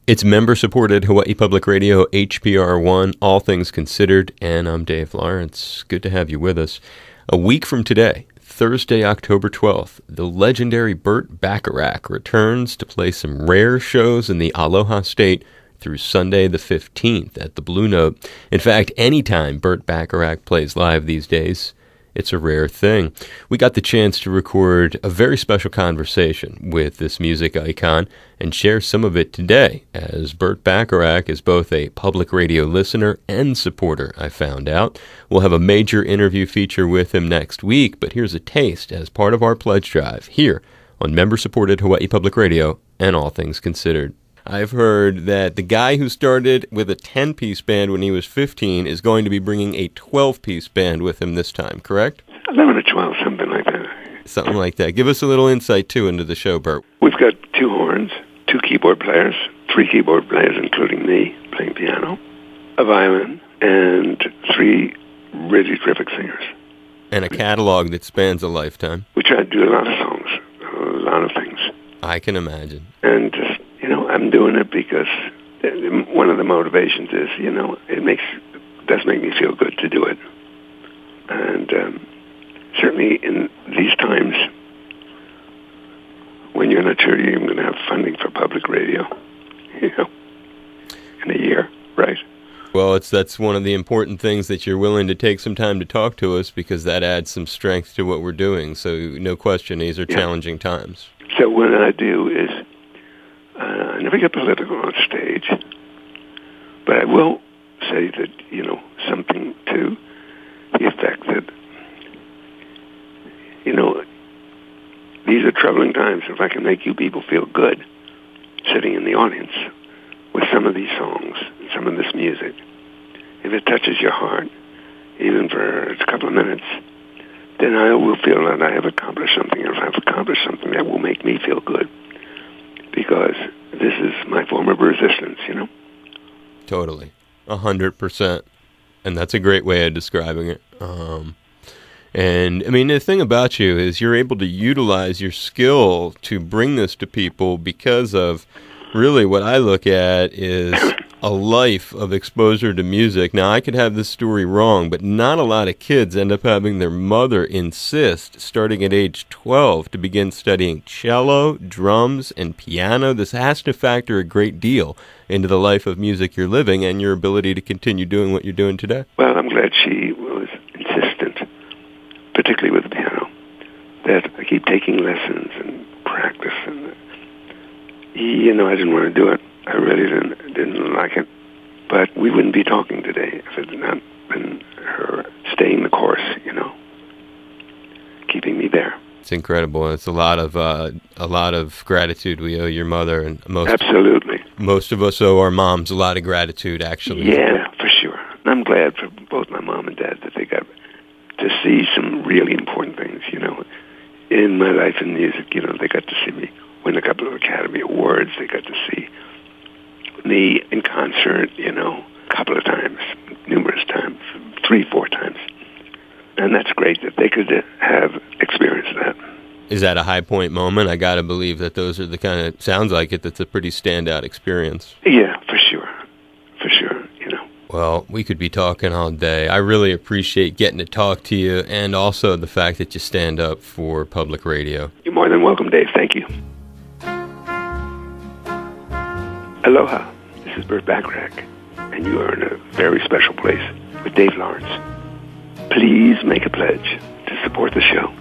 It's member-supported Hawaii Public Radio, HPR 1, All Things Considered, and I'm Dave Lawrence. Good to have you with us. A week from today, Thursday, October 12th, the legendary Burt Bacharach returns to play some rare shows in the Aloha State through Sunday the 15th at the Blue Note. In fact, anytime Burt Bacharach plays live these days, it's a rare thing. We got the chance to record a very special conversation with this music icon and share some of it today, as Burt Bacharach is both a public radio listener and supporter, I found out. We'll have a major interview feature with him next week, but here's a taste as part of our pledge drive here on member-supported Hawaii Public Radio and All Things Considered. I've heard that the guy who started with a 10-piece band when he was 15 is going to be bringing a 12-piece band with him this time, correct? 11 or 12, something like that. Something like that. Give us a little insight, too, into the show, Burt. We've got 2 horns, 2 keyboard players, 3 keyboard players, including me, playing piano, a violin, and 3 really terrific singers. And a catalog that spans a lifetime. We try to do a lot of songs, a lot of things. I can imagine. And just, I'm doing it because one of the motivations is, it does make me feel good to do it. And certainly in these times, when you're not sure you're even going to have funding for public radio, in a year, right? Well, that's one of the important things, that you're willing to take some time to talk to us, because that adds some strength to what we're doing. So no question, these are challenging times. So what I do is, I never get political on stage, but I will say that, something to the effect that, these are troubling times. If I can make you people feel good sitting in the audience with some of these songs, some of this music, if it touches your heart, even for a couple of minutes, then I will feel that I have accomplished something. And if I've accomplished something, that will make me feel good, because this is my form of resistance, Totally. 100%. And that's a great way of describing it. And, I mean, the thing about you is you're able to utilize your skill to bring this to people because of really what I look at is a life of exposure to music. Now, I could have this story wrong, but not a lot of kids end up having their mother insist, starting at age 12, to begin studying cello, drums, and piano. This has to factor a great deal into the life of music you're living and your ability to continue doing what you're doing today. Well, I'm glad she was insistent, particularly with the piano, that I keep taking lessons and practice. And, I didn't want to do it. I really didn't like it. But we wouldn't be talking today if it had not been her staying the course, keeping me there. It's incredible. It's a lot of gratitude we owe your mother, and absolutely. Most of us owe our moms a lot of gratitude, actually. Yeah, for sure. And I'm glad for both my mom and dad that they got to see some really important things, in my life in music. They got to see me win a couple of Academy Awards. They got to see me in concert, a couple of times, numerous times, 3-4 times. And that's great that they could have experienced that. Is that a high point moment? I got to believe that those are the kind of, sounds like it, that's a pretty standout experience. Yeah, for sure. For sure, Well, we could be talking all day. I really appreciate getting to talk to you, and also the fact that you stand up for public radio. You're more than welcome, Dave. Thank you. Aloha. This is Burt Bacharach, and you are in a very special place with Dave Lawrence. Please make a pledge to support the show,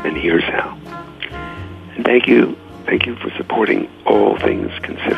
and here's how. And thank you for supporting All Things Considered.